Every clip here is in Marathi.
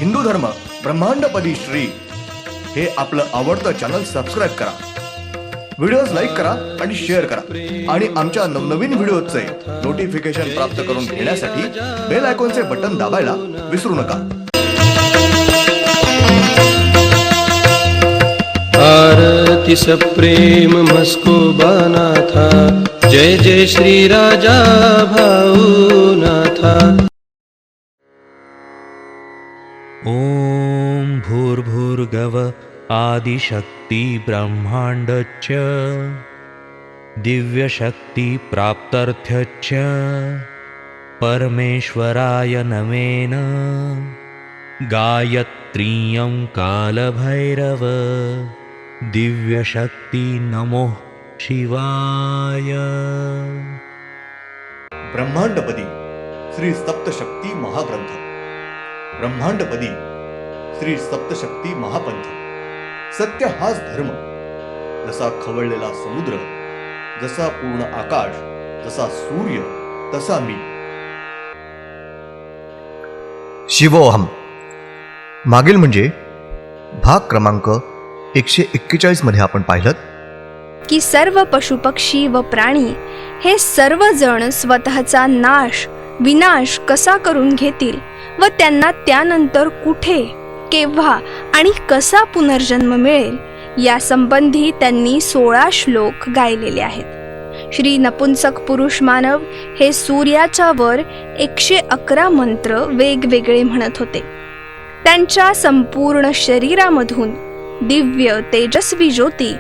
हिंदू धर्म ब्रह्मांडपदी श्री हे आपलं आवडतं चॅनल सबस्क्राईब करा, व्हिडिओज लाईक करा आणि शेअर करा आणि आमच्या नवनवीन व्हिडिओचे नोटिफिकेशन प्राप्त करून घेण्यासाठी बेल आयकॉनचे बटन दाबायला विसरू नका. आरती सप्रेम मस्कोबानाथा, जय जय श्री राजा भाऊनाथा. ॐ भूर्भुर्गव आदिशक्ति ब्रह्माण्डच्च दिव्यशक्ति प्राप्त्यर्थच्च परमेश्वराय नमेन. गायत्रीयं कालभैरव दिव्यशक्ति नमो शिवाय. ब्रह्मांडपदी श्री सप्तशक्ती महाग्रंथ. ब्रह्मांडपदी श्री सप्तशक्ती महापंथ. सत्य हाच धर्म. जसा खवळलेला समुद्र, जसा पूर्ण आकाश, जसा सूर्य, तसा मी. शिवोहम. मागील म्हणजे भाग क्रमांक 141 मध्ये आपण पाहिलं की सर्व पशुपक्षी व प्राणी हे सर्वजण स्वतःचा विनाश कसा करून घेतील व त्यांना त्यानंतर कुठे, केव्हा आणि कसा पुनर्जन्म मिळेल या संबंधी त्यांनी 16 श्लोक गायलेले आहेत. श्री नपुंसक पुरुष मानव हे सूर्याच्या वर 111 मंत्र वेगवेगळे म्हणत होते. त्यांच्या संपूर्ण शरीरामधून दिव्य तेजस्वी ज्योती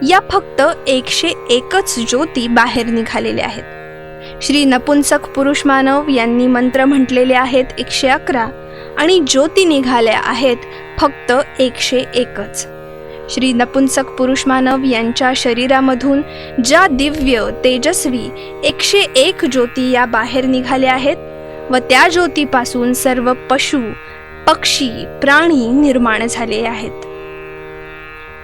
या फक्त 101च ज्योती बाहेर निघालेल्या आहेत. श्री नपुंसक पुरुष मानव यांनी मंत्र म्हटलेले आहेत 111 आणि ज्योती निघाल्या आहेत फक्त 101च. श्री नपुंसक पुरुष मानव यांच्या शरीरामधून ज्या दिव्य तेजस्वी 101 ज्योती या बाहेर निघाल्या आहेत व त्या ज्योतीपासून सर्व पशु पक्षी प्राणी निर्माण झाले आहेत.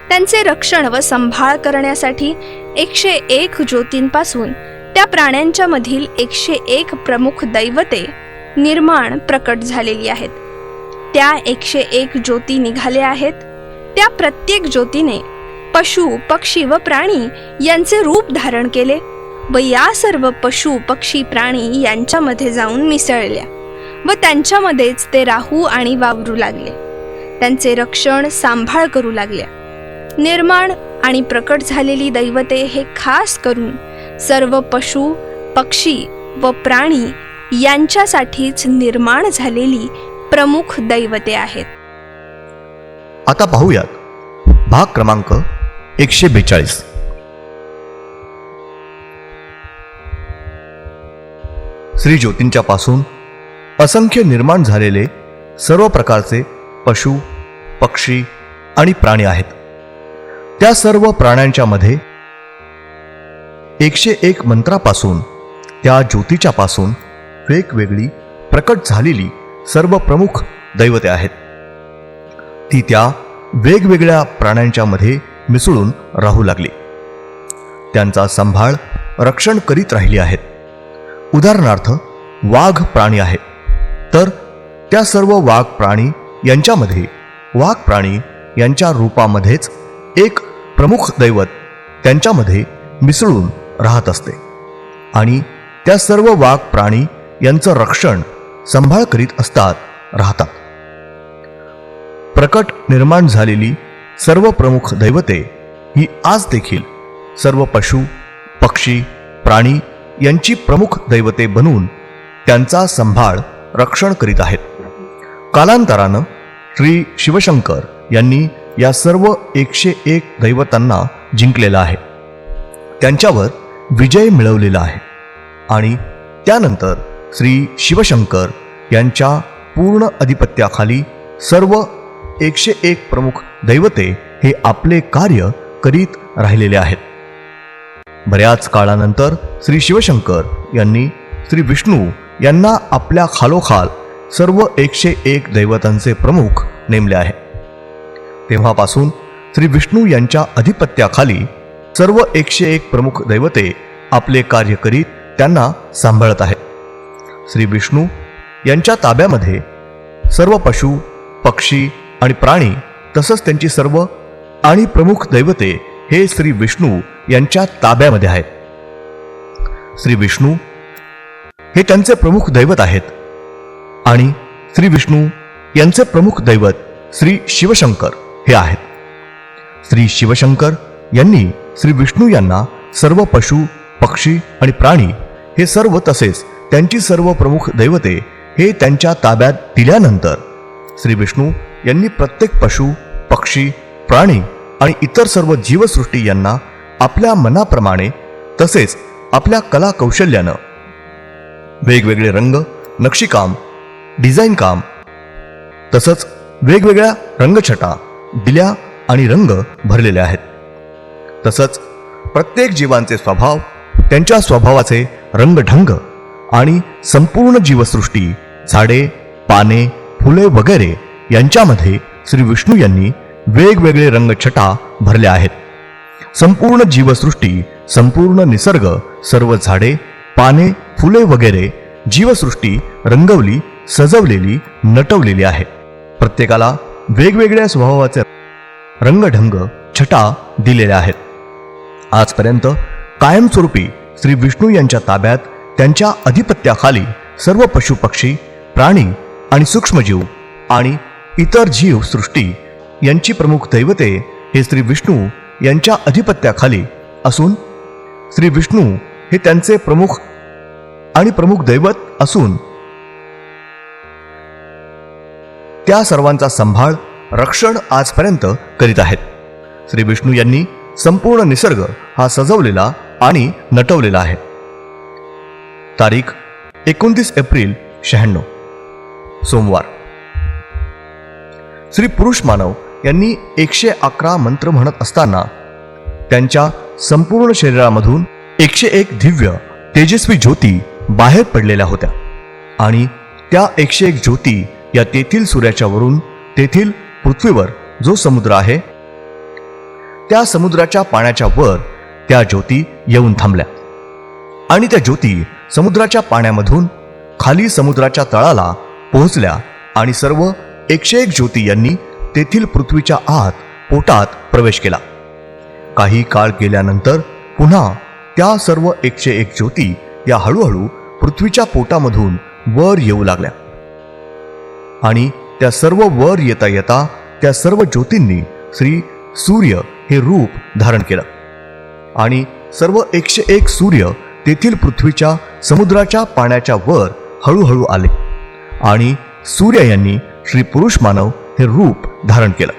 त्यांचे रक्षण व संभाळ करण्यासाठी 101 ज्योतींपासून त्या प्राण्यांच्या मधील 101 प्रमुख दैवते निर्माण प्रकट झालेली आहेत. त्या 101 ज्योती निघाल्या आहेत. त्या प्रत्येक ज्योतीने पशु पक्षी व प्राणी यांचे रूप धारण केले व या सर्व पशु पक्षी प्राणी यांच्यामध्ये जाऊन मिसळल्या व त्यांच्यामध्येच ते राहू आणि वावरू लागले. त्यांचे रक्षण सांभाळ करू लागल्या. निर्माण आणि प्रकट झालेली दैवते हे खास करून सर्व पशु पक्षी व प्राणी यांच्यासाठीच निर्माण झालेली प्रमुख दैवते आहेत. आता पाहूयात भाग क्रमांक 142. श्री ज्योतींच्या पासून असंख्य निर्माण झालेले सर्व प्रकारचे पशु पक्षी आणि प्राणी आहेत. त्या सर्व प्राण्यांच्या मध्ये 101 मंत्रापासून त्या ज्योतीच्या पासून वेगवेगळी प्रकट झालेली सर्व प्रमुख दैवते आहेत. ती त्या वेगवेगळ्या प्राण्यांच्या मध्ये मिसळून राहू लागली. त्यांचा सांभाळ रक्षण करीत राहिली आहेत. उदाहरणार्थ वाघ प्राणी आहे तर त्या सर्व वाघ प्राणी यांच्यामध्ये वाघ प्राणी यांच्या रूपामध्येच एक प्रमुख दैवत त्यांच्यामध्ये मिसळून राहत असते आणि त्या सर्व वाघ प्राणी यांचं रक्षण सांभाळ करीत राहतात. प्रकट निर्माण झालेली सर्व प्रमुख दैवते ही आज देखील सर्व पशु पक्षी प्राणी यांची प्रमुख दैवते बनून त्यांचा सांभाळ रक्षण करीत आहेत. कालांतरानं श्री शिवशंकर यांनी या सर्व 101 दैवतांना जिंकलेला आहे, त्यांच्यावर विजय मिळवलेला आहे आणि त्यानंतर श्री शिवशंकर यांच्या पूर्ण अधिपत्याखाली सर्व 101 प्रमुख दैवते हे आपले कार्य करीत राहिलेले आहेत. बऱ्याच काळानंतर श्री शिवशंकर यांनी श्री विष्णू यांना आपल्या खालोखाल सर्व 101 दैवतांचे प्रमुख नेमले आहे. तेव्हापासून श्री विष्णू यांच्या अधिपत्याखाली सर्व 101 प्रमुख दैवते आपले कार्य करीत त्यांना सांभाळत आहेत. श्री विष्णू यांच्या ताब्यामध्ये सर्व पशु पक्षी आणि प्राणी तसंच त्यांची सर्व आणि प्रमुख दैवते हे श्री विष्णू यांच्या ताब्यामध्ये आहेत. श्री विष्णू हे त्यांचे प्रमुख दैवत आहेत आणि श्री विष्णू यांचे प्रमुख दैवत श्री शिवशंकर हे आहेत. श्री शिवशंकर यांनी श्री विष्णू यांना सर्व पशु पक्षी आणि प्राणी हे सर्व तसेच त्यांची सर्व प्रमुख दैवते हे त्यांच्या ताब्यात दिल्यानंतर श्री विष्णू यांनी प्रत्येक पशु पक्षी प्राणी आणि इतर सर्व जीवसृष्टी यांना आपल्या मनाप्रमाणे तसेच आपल्या कला कौशल्यानं वेगवेगळे रंग नक्षीकाम डिझाईन काम तसंच वेगवेगळ्या रंगछटा दिल्या आणि रंग भरलेले आहेत. तसंच प्रत्येक जीवांचे स्वभाव त्यांच्या स्वभावाचे रंगढंग आणि संपूर्ण जीवसृष्टी झाडे पाने फुले वगैरे यांच्यामध्ये श्री विष्णू यांनी वेगवेगळे रंगछटा भरल्या आहेत. संपूर्ण जीवसृष्टी संपूर्ण निसर्ग सर्व झाडे पाने फुले वगैरे जीवसृष्टी रंगवली सजवलेली नटवलेली आहे. प्रत्येकाला वेगवेगळ्या स्वभावाचे रंगढंग छटा दिलेल्या आहेत. आजपर्यंत कायमस्वरूपी श्री विष्णू यांच्या ताब्यात त्यांच्या अधिपत्याखाली सर्व पशुपक्षी प्राणी आणि सूक्ष्मजीव आणि इतर जीव सृष्टी यांची प्रमुख दैवते हे श्री विष्णू यांच्या अधिपत्याखाली असून श्री विष्णू हे त्यांचे प्रमुख आणि प्रमुख दैवत असून त्या सर्वांचा सांभाळ रक्षण आजपर्यंत करीत आहेत. श्री विष्णू यांनी संपूर्ण निसर्ग हा सजवलेला आणि नटवलेला आहे. तारीख 29 एप्रिल 96 सोमवार. श्री पुरुष मानव यांनी 111 मंत्र म्हणत असताना त्यांच्या संपूर्ण शरीरामधून 101 दिव्य तेजस्वी ज्योती बाहेर पडलेल्या होत्या आणि त्या 101 ज्योती या तेथील सूर्याच्या वरून तेथील पृथ्वीवर जो समुद्र आहे त्या समुद्राच्या पाण्याच्या वर त्या ज्योती येऊन थांबल्या आणि त्या ज्योती समुद्राच्या पाण्यामधून खाली समुद्राच्या तळाला पोहोचल्या आणि सर्व 101 ज्योती यांनी तेथील पृथ्वीच्या आत पोटात प्रवेश केला. काही काळ गेल्यानंतर पुन्हा त्या सर्व 101 ज्योती या हळूहळू पृथ्वीच्या पोटामधून वर येऊ लागल्या आणि त्या सर्व वर येता येता त्या सर्व ज्योतींनी श्री सूर्य हे रूप धारण केलं आणि सर्व 101 सूर्य तेथील पृथ्वीच्या समुद्राच्या पाण्याच्या वर हळूहळू आले आणि सूर्य यांनी श्री पुरुष मानव हे रूप धारण केलं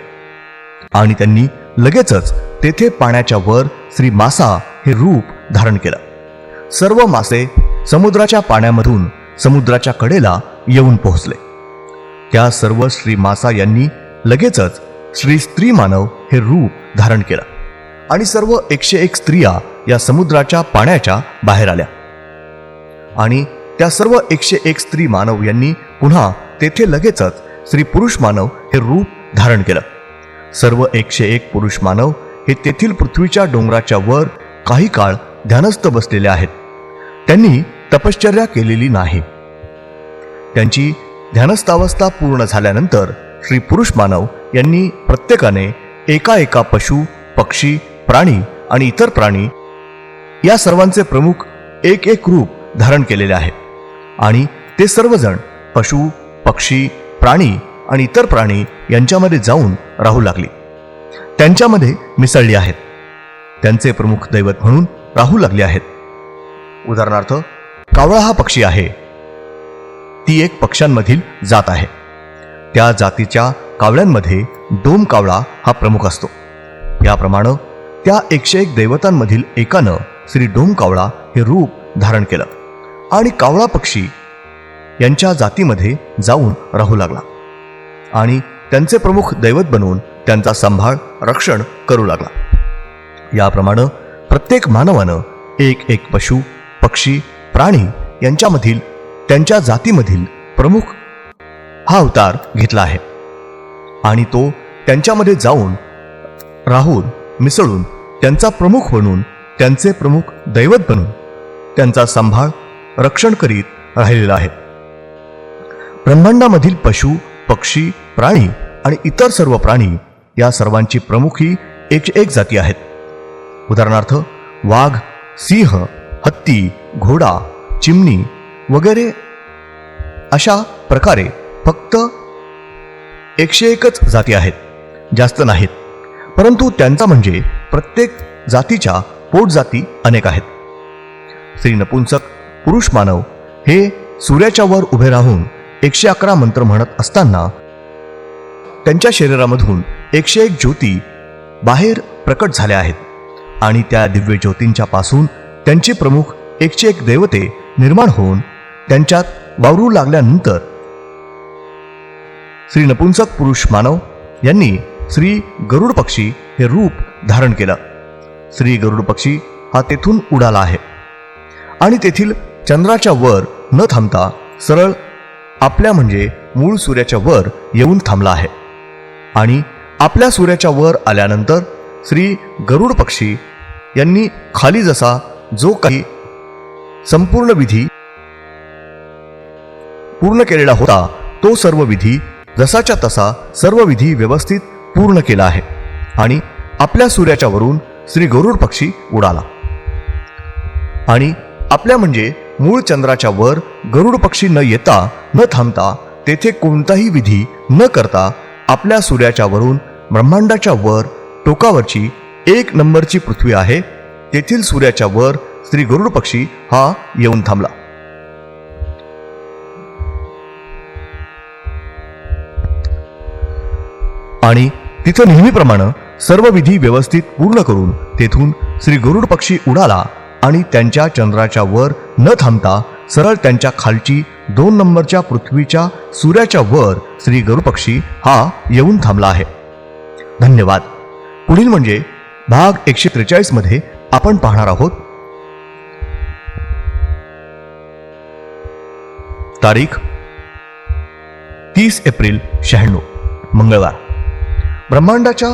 आणि त्यांनी लगेचच तेथे पाण्याच्या वर श्री मासा हे रूप धारण केलं. सर्व मासे समुद्राच्या पाण्यामधून समुद्राच्या कडेला येऊन पोहोचले. त्या सर्व श्री मासा यांनी लगेचच श्री स्त्री मानव हे रूप धारण केलं आणि सर्व 101 स्त्रिया या समुद्राच्या पाण्याच्या बाहेर आल्या आणि त्या सर्व 101 स्त्री मानव यांनी पुन्हा तेथे लगेचच श्री पुरुष मानव हे रूप धारण केलं. सर्व 101 पुरुष मानव हे तेथील पृथ्वीच्या डोंगराच्या वर काही काळ ध्यानस्थ बसलेले आहेत. त्यांनी तपश्चर्या केलेली नाही. त्यांची ध्यानस्थावस्था पूर्ण झाल्यानंतर श्री पुरुष मानव यांनी प्रत्येकाने एका पशु पक्षी प्राणी आणि इतर प्राणी या सर्वांचे प्रमुख एक रूप धारण केलेले आहे आणि ते सर्वजण पशु पक्षी प्राणी आणि इतर प्राणी यांच्यामध्ये जाऊन राहू लागली. त्यांच्यामध्ये मिसळली आहेत. त्यांचे प्रमुख दैवत म्हणून राहू लागले आहेत. उदाहरणार्थ कावळा हा पक्षी आहे. ती एक पक्ष्यांमधील जात आहे. त्या जातीच्या कावळ्यांमध्ये डोम कावळा हा प्रमुख असतो. याप्रमाणे त्या 101 दैवतांमधील एकानं श्री डोम कावळा हे रूप धारण केलं आणि कावळा पक्षी यांच्या जातीमध्ये जाऊन राहू लागला आणि त्यांचे प्रमुख दैवत बनवून त्यांचा सांभाळ रक्षण करू लागला. याप्रमाणे प्रत्येक मानवानं एक पशु पक्षी प्राणी यांच्यामधील त्यांच्या जातीमधील प्रमुख हा अवतार घेतला आहे आणि तो त्यांच्यामध्ये जाऊन राहून मिसळून त्यांचा प्रमुख बनून त्यांचे प्रमुख दैवत बनून त्यांचा सांभाळ रक्षण करीत राहिलेला आहे. ब्रह्मांडामधील पशु पक्षी प्राणी आणि इतर सर्व प्राणी या सर्वांची प्रमुख ही 101 जाती आहेत. उदाहरणार्थ वाघ, सिंह, हत्ती, घोडा, चिमणी वगैरे अशा प्रकारे फक्त 101च जाती आहेत, जास्त नाहीत. परंतु त्यांचा म्हणजे प्रत्येक जातीच्या पोटजाती अनेक आहेत. स्त्री नपुंसक पुरुष मानव हे सूर्याच्या वर उभे राहून 111 मंत्र म्हणत असताना त्यांच्या शरीरामधून 101 ज्योती बाहेर प्रकट झाल्या आहेत आणि त्या दिव्य ज्योतींच्या पासून त्यांचे प्रमुख 101 दैवते निर्माण होऊन त्यांच्यात वावरू लागल्यानंतर श्री नपुंसक पुरुष मानव यांनी श्री गरुड पक्षी हे रूप धारण केलं. श्री गरुड पक्षी हा तेथून उडाला आहे आणि तेथील चंद्राच्या वर न थांबता सरळ आपल्या म्हणजे मूळ सूर्याच्या वर येऊन थांबला आहे. आणि आपल्या सूर्याच्या वर आल्यानंतर श्री गरुड पक्षी यांनी खाली जसा जो काही संपूर्ण विधी पूर्ण केलेला होता तो सर्व विधी जसाच्या तसा सर्व विधी व्यवस्थित पूर्ण केला आहे आणि आपल्या सूर्याच्या वरून श्री गरुड पक्षी उडाला. आणि आपल्या म्हणजे मूळ चंद्राच्या वर गरुड पक्षी न येता न थांबता तेथे कोणताही विधी न करता आपल्या सूर्याच्या वरून ब्रह्मांडाच्या वर टोकावरची 1 नंबरची पृथ्वी आहे तेथील सूर्याच्या वर श्री गरुड पक्षी हा येऊन थांबला. आणि तिथं नेहमीप्रमाणे सर्व विधी व्यवस्थित पूर्ण करून तेथून श्री गरुड पक्षी उडाला आणि त्यांच्या चंद्राच्या वर न थांबता सरळ त्यांच्या खालची 2 नंबरच्या पृथ्वीच्या सूर्याच्या वर श्री गरुड पक्षी हा येऊन थांबला आहे. धन्यवाद. पुढील म्हणजे भाग 143 मध्ये आपण पाहणार आहोत. तारीख 30 एप्रिल 96 मंगळवार. ब्रह्मांडाच्या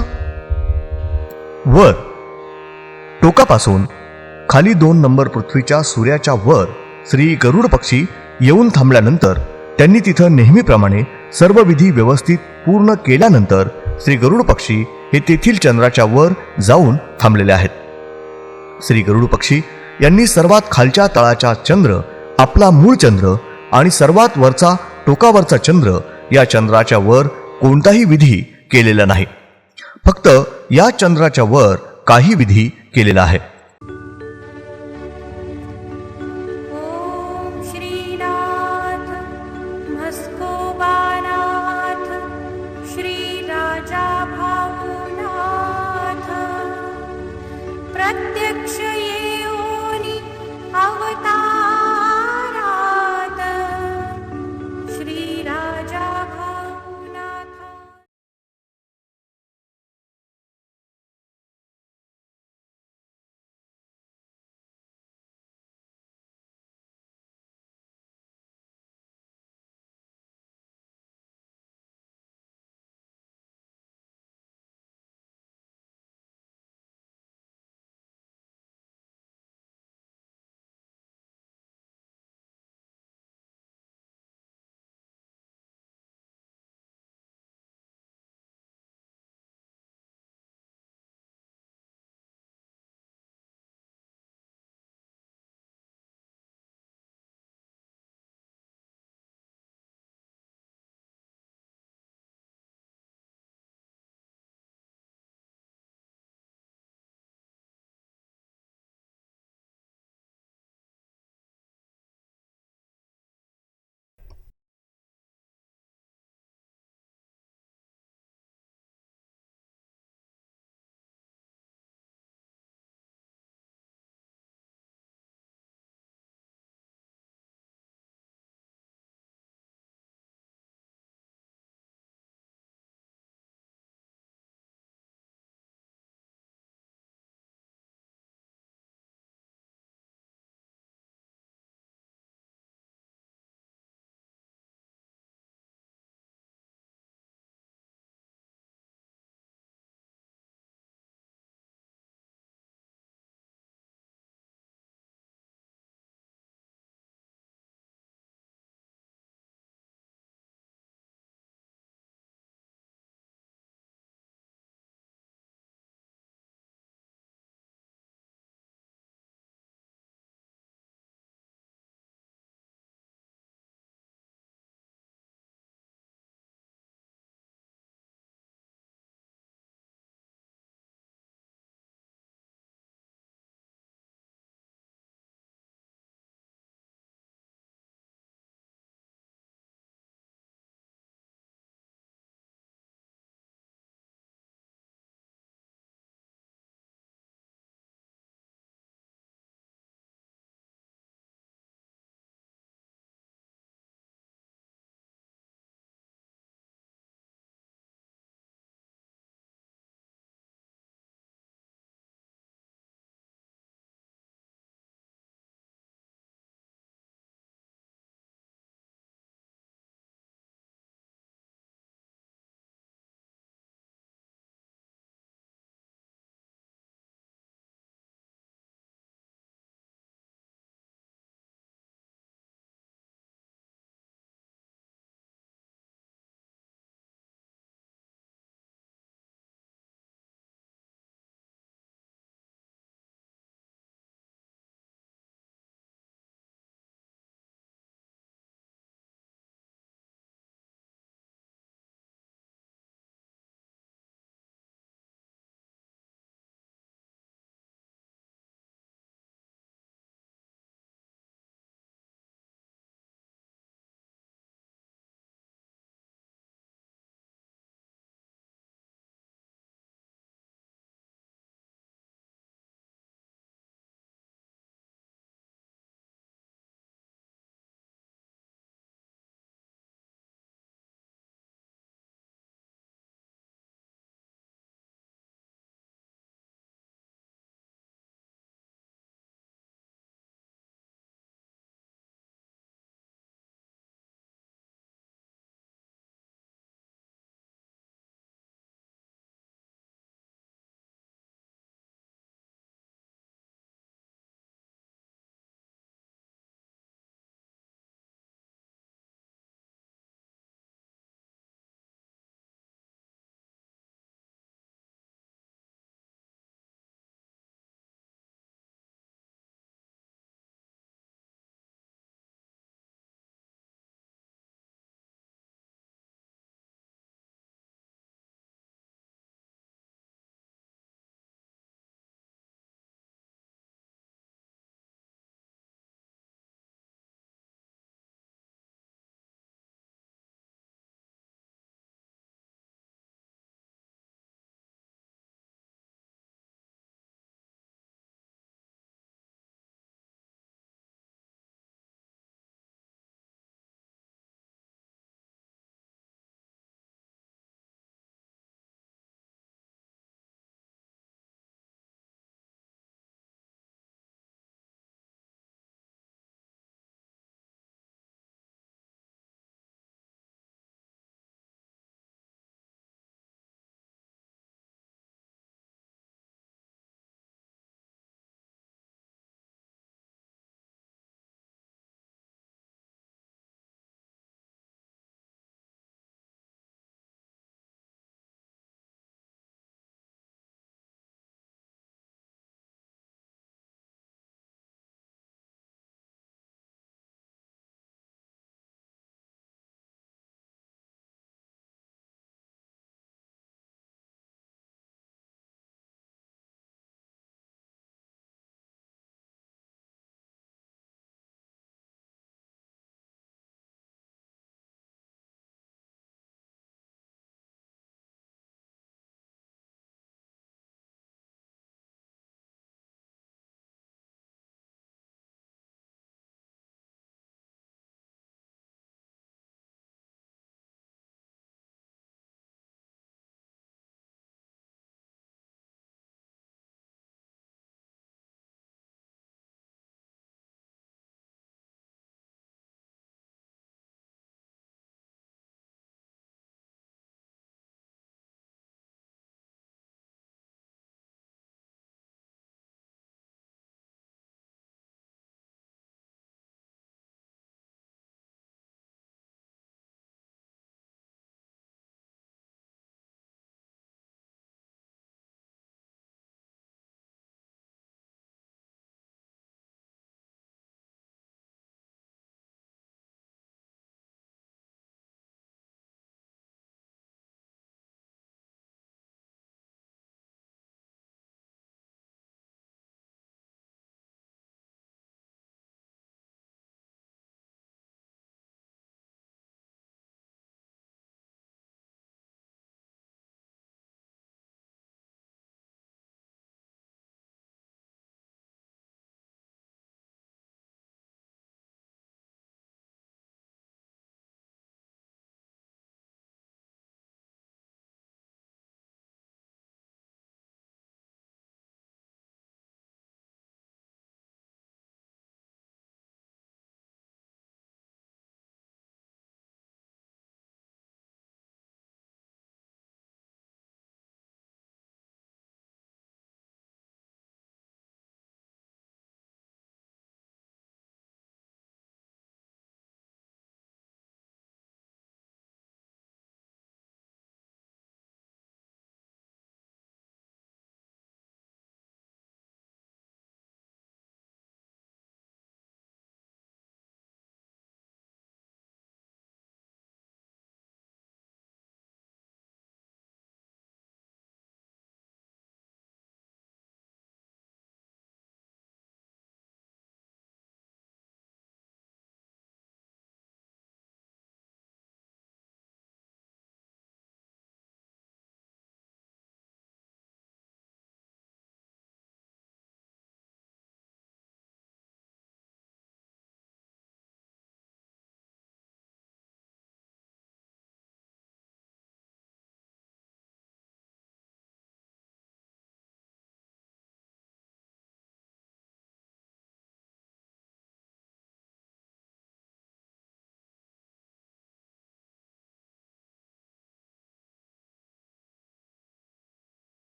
वर टोकापासून खाली 2 नंबर पृथ्वीच्या सूर्याच्या वर श्री गरुड पक्षी येऊन थांबल्यानंतर त्यांनी तिथं नेहमीप्रमाणे सर्व विधी व्यवस्थित पूर्ण केल्यानंतर श्री गरुड पक्षी हे तेथील चंद्राच्या वर जाऊन थांबलेले आहेत. श्री गरुड पक्षी यांनी सर्वात खालच्या तळाचा चंद्र आपला मूळ चंद्र आणि सर्वात वरचा टोकावरचा चंद्र या चंद्राच्या वर कोणताही विधी केलेला नाही. फक्त या चंद्राच्या वर काही विधी केलेला आहे. ओम श्रीनाथ म्हस्कोबानाथ श्री राजा भाऊनाथ प्रत्यक्ष येऊनी अवतार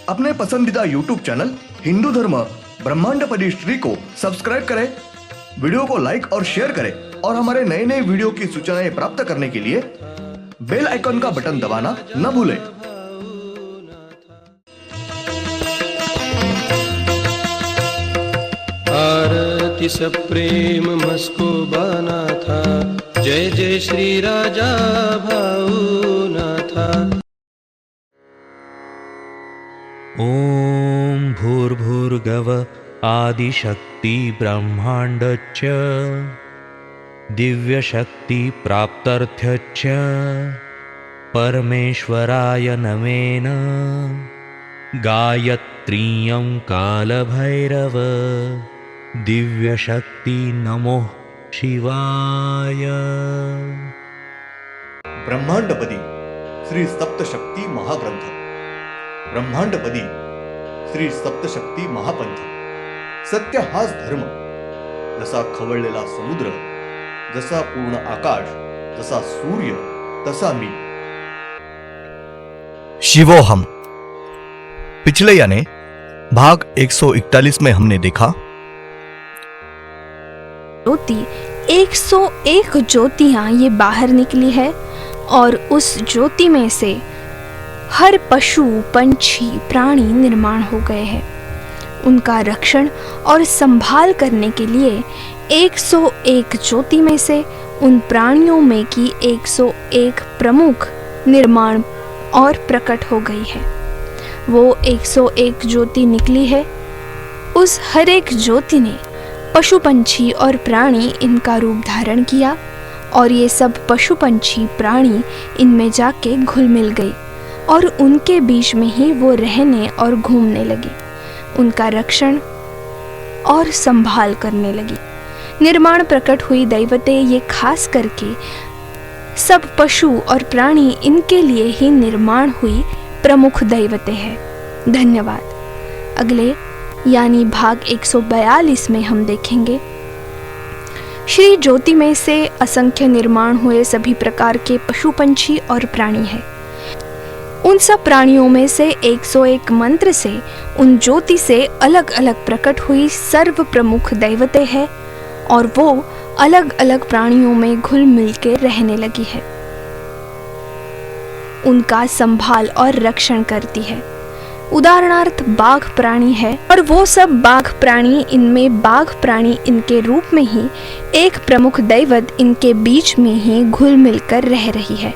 अपने पसंदीदा YouTube चैनल हिंदू धर्म ब्रह्मांडपदी श्री को सब्सक्राइब करें, वीडियो को लाइक और शेयर करें और हमारे नए नए वीडियो की सूचनाएं प्राप्त करने के लिए बेल आइकन का बटन दबाना न भूलें। आरती सप्रेम मस्को बाना था, जय जय श्री राजा भाऊनाथा। ॐ भूर्भुर्गव आदिशक्ति ब्रह्माण्डच्च दिव्यशक्तिप्राप्त्यर्थ्यच्च परमेश्वराय नमेन गायत्रीयं कालभैरव दिव्यशक्ति नमो शिवाय। ब्रह्मांडपदी श्री सप्तशक्ती महाग्रंथ, ब्रह्मांडपदी श्री सप्तशक्ती महापंथ। सत्य हाच धर्म, जसा खवळलेला समुद्र, जसा पूर्ण आकाश, जसा सूर्य, तसा मी। शिवोहम। पिछले यानी भाग 141 में हमने देखा ज्योति 101 ज्योतियां ये बाहर निकली है और उस ज्योति में से हर पशु पंछी प्राणी निर्माण हो गए हैं। उनका रक्षण और संभाल करने के लिए 101 ज्योति में से उन प्राणियों में की 101 प्रमुख निर्माण और प्रकट हो गई है। वो 101 ज्योति निकली है। उस हर एक ज्योति ने पशु पंछी और प्राणी इनका रूप धारण किया और ये सब पशु पंछी प्राणी इनमें जाके घुल मिल गई और उनके बीच में ही वो रहने और घूमने लगी, उनका रक्षण और संभाल करने लगी। निर्माण प्रकट हुई दैवतें ये खास करके सब पशु और प्राणी इनके लिए ही निर्माण हुई प्रमुख दैवतें हैं। धन्यवाद। अगले यानी भाग 142 में हम देखेंगे श्री ज्योति में से असंख्य निर्माण हुए सभी प्रकार के पशु पंछी और प्राणी हैं। उन सब प्राणियों में से 101 मंत्र से उन ज्योति से अलग अलग प्रकट हुई सर्व प्रमुख दैवतें हैं और वो अलग अलग प्राणियों में घुल मिल के रहने लगी है, उनका संभाल और रक्षण करती है। उदाहरणार्थ बाघ प्राणी है और वो सब बाघ प्राणी, इनमें बाघ प्राणी इनके रूप में ही एक प्रमुख दैवत इनके बीच में ही घुल मिलकर रह रही है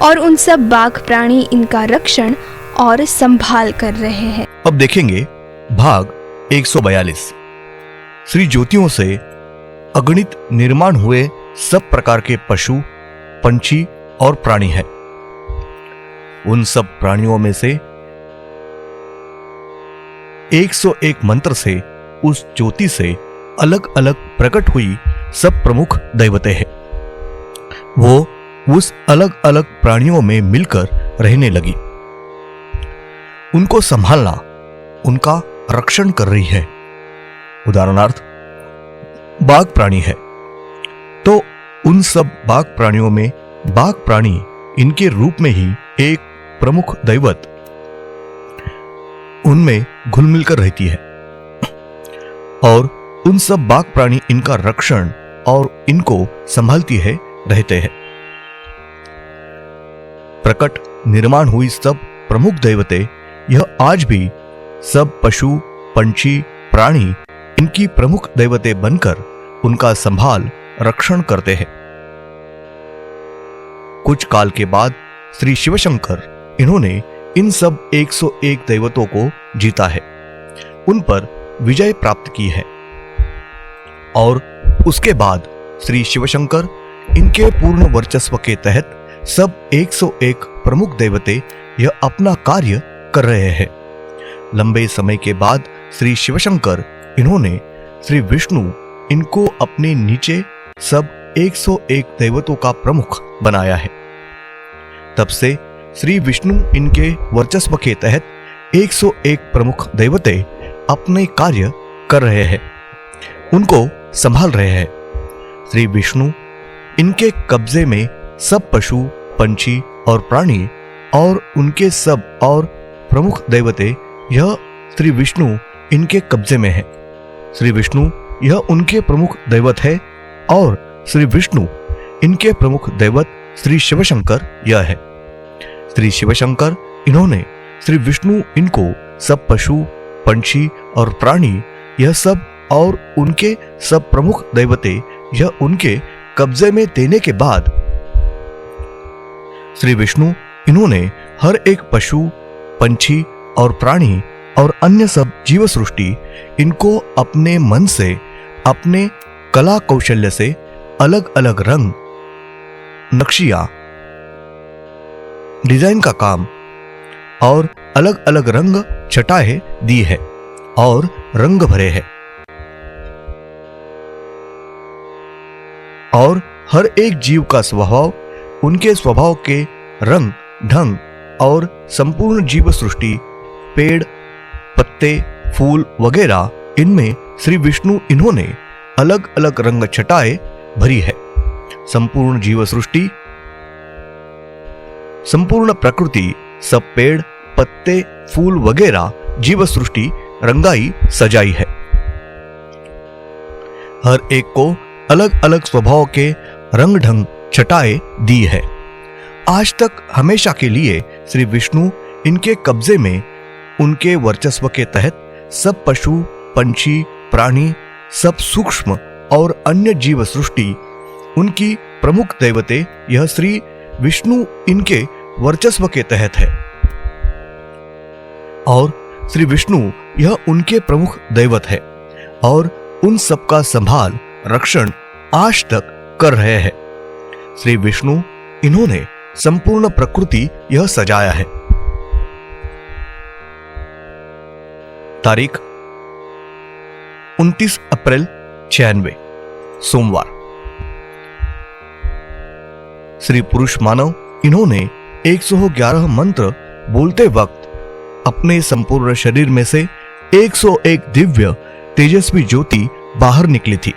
और उन सब बाघ प्राणी इनका रक्षण और संभाल कर रहे हैं। अब देखेंगे भाग 142। श्री ज्योतियों से अगणित निर्माण हुए सब प्रकार के पशु पंछी और प्राणी हैं। उन सब प्राणियों में से 101 मंत्र से उस ज्योति से अलग अलग प्रकट हुई सब प्रमुख दैवतें हैं। वो उस अलग अलग प्राणियों में मिलकर रहने लगी, उनको संभालना, उनका रक्षण कर रही है। उदाहरणार्थ बाघ प्राणी है तो उन सब बाघ प्राणियों में बाघ प्राणी इनके रूप में ही एक प्रमुख दैवत उनमें घुल मिलकर रहती है और उन सब बाघ प्राणी इनका रक्षण और इनको संभालती है, रहते हैं। प्रकट निर्माण हुई सब प्रमुख दैवतें यह आज भी सब पशु पंछी प्राणी इनकी प्रमुख दैवतें बनकर उनका संभाल रक्षण करते हैं। कुछ काल के बाद श्री शिवशंकर इन्होंने इन सब 101 दैवतों को जीता है, उन पर विजय प्राप्त की है और उसके बाद श्री शिवशंकर इनके पूर्ण वर्चस्व के तहत सब 101 प्रमुख दैवतें यह अपना कार्य कर रहे हैं। लंबे समय के बाद श्री शिवशंकर इन्होंने श्री विष्णु इनको अपने नीचे सब 101 दैवतों का प्रमुख बनाया है। तब से श्री विष्णु इनके वर्चस्व के तहत 101 प्रमुख दैवतें अपने कार्य कर रहे हैं, उनको संभाल रहे हैं। श्री विष्णु इनके कब्जे में सब पशु पंछी और प्राणी और उनके सब और प्रमुख दैवतें यह श्री विष्णु इनके कब्जे में है। श्री विष्णु यह उनके प्रमुख दैवत है और श्री विष्णु इनके प्रमुख दैवत श्री शिवशंकर यह है। श्री शिवशंकर इन्होंने श्री विष्णु इनको सब पशु पंछी और प्राणी यह सब और उनके सब प्रमुख दैवते यह उनके कब्जे में देने के बाद श्री विष्णु इन्होंने हर एक पशु पंछी और प्राणी और अन्य सब जीव सृष्टि इनको अपने मन से अपने कला कौशल्य से अलग अलग रंग नक्शिया डिजाइन का काम और अलग अलग रंग छटाएं दी है और रंग भरे हैं और हर एक जीव का स्वभाव उनके स्वभाव के रंग ढंग और संपूर्ण जीव सृष्टि पेड़ पत्ते फूल वगैरह इनमें श्री विष्णु इन्होंने अलग अलग रंग छटाएं भरी है। संपूर्ण जीव सृष्टि संपूर्ण प्रकृति सब पेड़ पत्ते फूल वगैरह जीव सृष्टि रंगाई सजाई है। हर एक को अलग अलग स्वभाव के रंग ढंग छटाएं दी है। आज तक हमेशा के लिए श्री विष्णु इनके कब्जे में उनके वर्चस्व के तहत सब पशु पंछी प्राणी सब सूक्ष्म और अन्य जीव सृष्टि उनकी प्रमुख दैवते यह श्री विष्णु इनके वर्चस्व के तहत है और श्री विष्णु यह उनके प्रमुख दैवत है और उन सब का संभाल रक्षण आज तक कर रहे हैं। श्री विष्णु इन्होंने संपूर्ण प्रकृति यह सजाया है। तारीख 29 अप्रैल 96 सोमवार। श्री पुरुष मानव इन्होंने 111 मंत्र बोलते वक्त अपने संपूर्ण शरीर में से 101 दिव्य तेजस्वी ज्योति बाहर निकली थी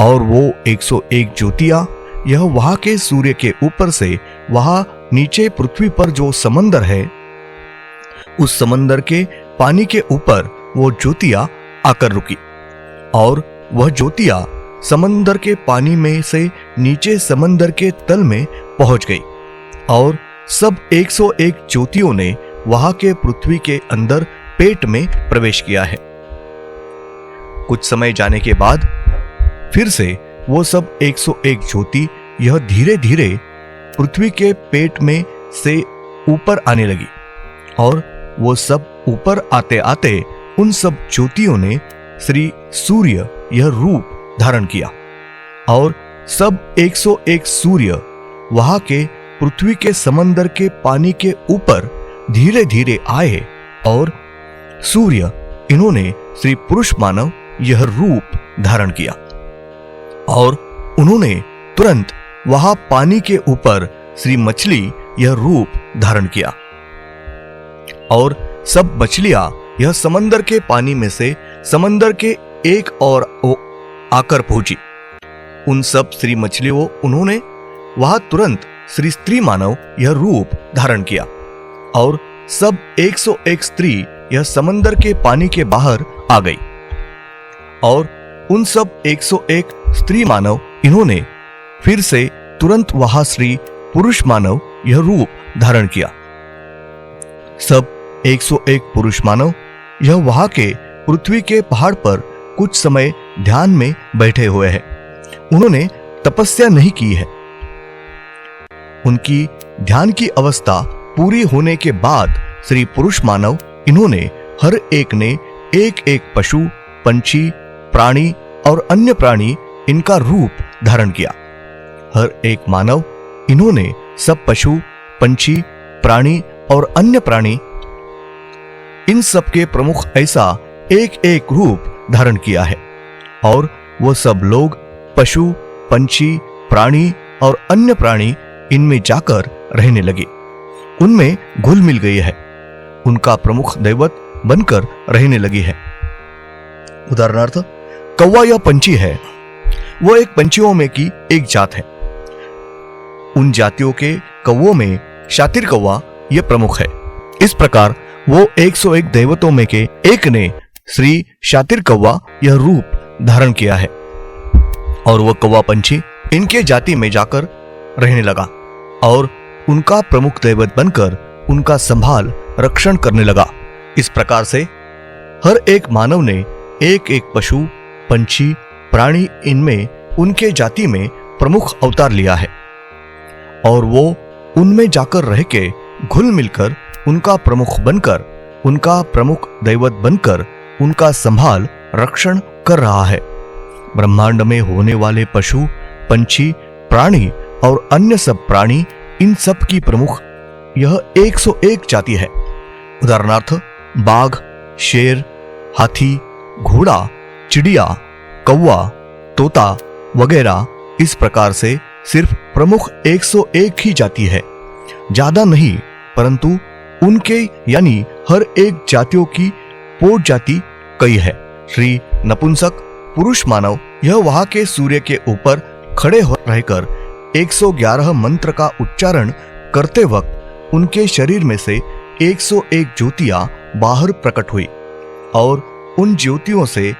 और वो 101 ज्योतियां यह वहां के सूर्य के ऊपर से वहां नीचे पृथ्वी पर जो समंदर है उस समंदर के पानी के ऊपर वो ज्योतियां आकर रुकी और वह ज्योतियां समंदर के पानी में से नीचे समंदर के तल में पहुंच गई और सब 101 ज्योतियों ने वहां के पृथ्वी के अंदर पेट में प्रवेश किया है। कुछ समय जाने के बाद फिर से वो सब 101 ज्योति यह धीरे धीरे पृथ्वी के पेट में से ऊपर आने लगी और वो सब ऊपर आते आते उन सब ज्योतियों ने श्री सूर्य यह रूप धारण किया और सब 101 सूर्य वहां के पृथ्वी के समंदर के पानी के ऊपर धीरे धीरे आए और सूर्य इन्होंने श्री पुरुष मानव यह रूप धारण किया और उन्होंने तुरंत वहां पानी के ऊपर श्री मछली यह रूप धारण किया और सब मछलियां यह समंदर के पानी में से समंदर के एक और आकर पहुंची। उन सब श्री मछलियों उन्होंने वहां तुरंत श्री स्त्री मानव यह रूप धारण किया और सब 101 स्त्री यह समंदर के पानी के बाहर आ गई और उन सब 101 स्त्री मानव इन्होंने फिर से तुरंत वहां श्री पुरुष मानव यह रूप धारण किया। सब 101 पुरुष मानव यह वहां के पृथ्वी के पहाड़ पर कुछ समय ध्यान में बैठे हुए हैं। उन्होंने तपस्या नहीं की है। उनकी ध्यान की अवस्था पूरी होने के बाद श्री पुरुष मानव इन्होंने हर एक ने एक एक पशु पंछी प्राणी और अन्य प्राणी इनका रूप धारण किया। हर एक मानव इन्होंने सब पशु पंछी प्राणी और अन्य प्राणी इन सब के प्रमुख ऐसा एक एक रूप धारण किया है और वो सब लोग पशु पंछी प्राणी और अन्य प्राणी इनमें जाकर रहने लगे, उनमें घुल मिल गई है, उनका प्रमुख दैवत बनकर रहने लगी है। उदाहरणार्थ कौवा या पंछी है, वो एक पंछियों में की एक जात है। उन जातियों के कौवों में शातिर कौवा यह प्रमुख है। इस प्रकार वो 101 दैवतों में के एक ने श्री शातिर कौवा यह रूप धारण किया है और वह कौवा पंछी इनके जाति में जाकर रहने लगा और उनका प्रमुख दैवत बनकर उनका संभाल रक्षण करने लगा। इस प्रकार से हर एक मानव ने एक एक पशु पंछी प्राणी इनमें उनके जाति में प्रमुख अवतार लिया है और वो उनमें जाकर रह के घुल मिलकर उनका प्रमुख बनकर उनका प्रमुख दैवत बनकर उनका संभाल रक्षण कर रहा है। ब्रह्मांड में होने वाले पशु पंछी प्राणी और अन्य सब प्राणी इन सब की प्रमुख यह 101 जाति है। उदाहरणार्थ बाघ शेर हाथी घोड़ा चिड़िया कौवा तोता वगैरह इस प्रकार से सिर्फ प्रमुख 101 ही जाति है, ज्यादा नहीं, परंतु उनके यानी हर एक जातियों की पोट जाति कई है। श्री नपुंसक पुरुष मानव यह वहां के सूर्य के ऊपर खड़े हो रहकर 111 मंत्र का उच्चारण करते वक्त उनके शरीर में से 101 ज्योतियां बाहर प्रकट हुई और उन ज्योतियों से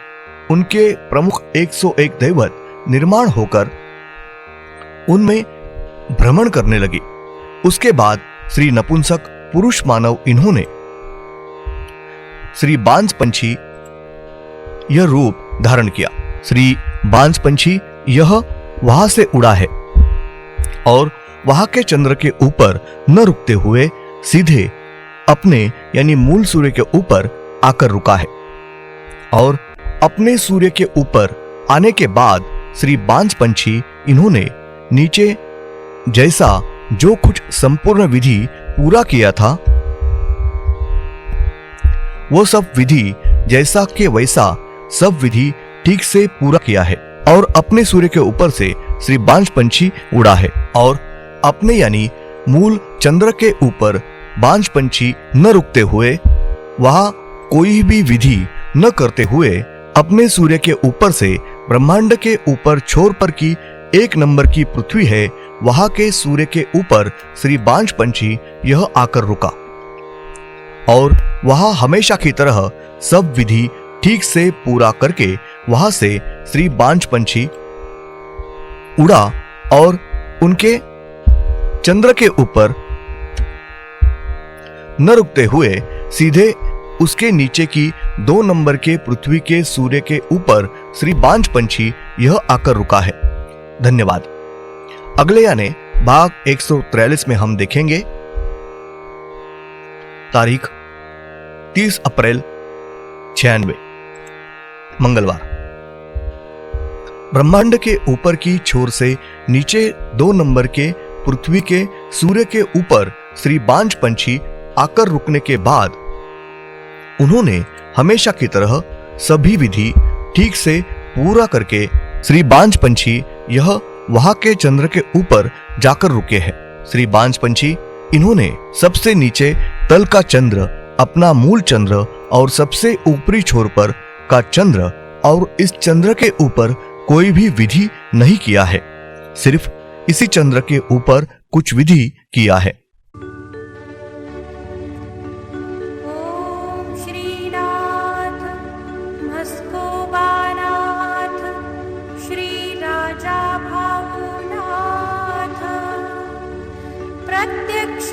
उनके प्रमुख 101 दैवत निर्माण होकर उनमें भ्रमण करने लगी। उसके बाद श्री नपुंसक पुरुष मानव इन्होंने श्री बांस पंछी यह रूप धारण किया। श्री बांस पंछी यह वहां से उड़ा है और वहां के चंद्र के ऊपर न रुकते हुए सीधे अपने यानी मूल सूर्य के ऊपर आकर रुका है और अपने सूर्य के ऊपर आने के बाद श्री बांस पंछी इन्होंने नीचे जैसा जो कुछ संपूर्ण विधि पूरा किया था वो सब विधि जैसा के वैसा सब विधि ठीक से पूरा किया है और अपने सूर्य के ऊपर से श्री बांस पंछी उड़ा है और अपने यानी मूल चंद्र के ऊपर बांस पंछी न रुकते हुए वहां कोई भी विधि न करते हुए अपने सूर्य के ऊपर से ब्रह्मांड के ऊपर छोर पर की 1 नंबर की पृथ्वी है वहां के सूर्य के ऊपर श्री बांस पंछी यह आकर रुका और वहां हमेशा की तरह सब विधि ठीक से पूरा करके वहां से श्री बांस पंछी उड़ा और उनके चंद्र के ऊपर न रुकते हुए सीधे उसके नीचे की 2 नंबर के पृथ्वी के सूर्य के ऊपर श्री बांस पंछी यह आकर रुका है। धन्यवाद। अगले यानी भाग 143 में हम देखेंगे तारीख 30 अप्रैल 96 मंगलवार। ब्रह्मांड के ऊपर की छोर से नीचे 2 नंबर के पृथ्वी के सूर्य के ऊपर श्री बांस पंछी आकर रुकने के बाद उन्होंने हमेशा की तरह सभी विधि ठीक से पूरा करके श्री बांस पंछी यह वहां के चंद्र के ऊपर जाकर रुके हैं। श्री बांस पंछी इन्होंने सबसे नीचे तल का चंद्र अपना मूल चंद्र और सबसे ऊपरी छोर पर का चंद्र और इस चंद्र के ऊपर कोई भी विधि नहीं किया है, सिर्फ इसी चंद्र के ऊपर कुछ विधि किया है। ॐ श्रीनाथ मस्कोबानाथ श्रीराजा भावनाथ प्रत्यक्ष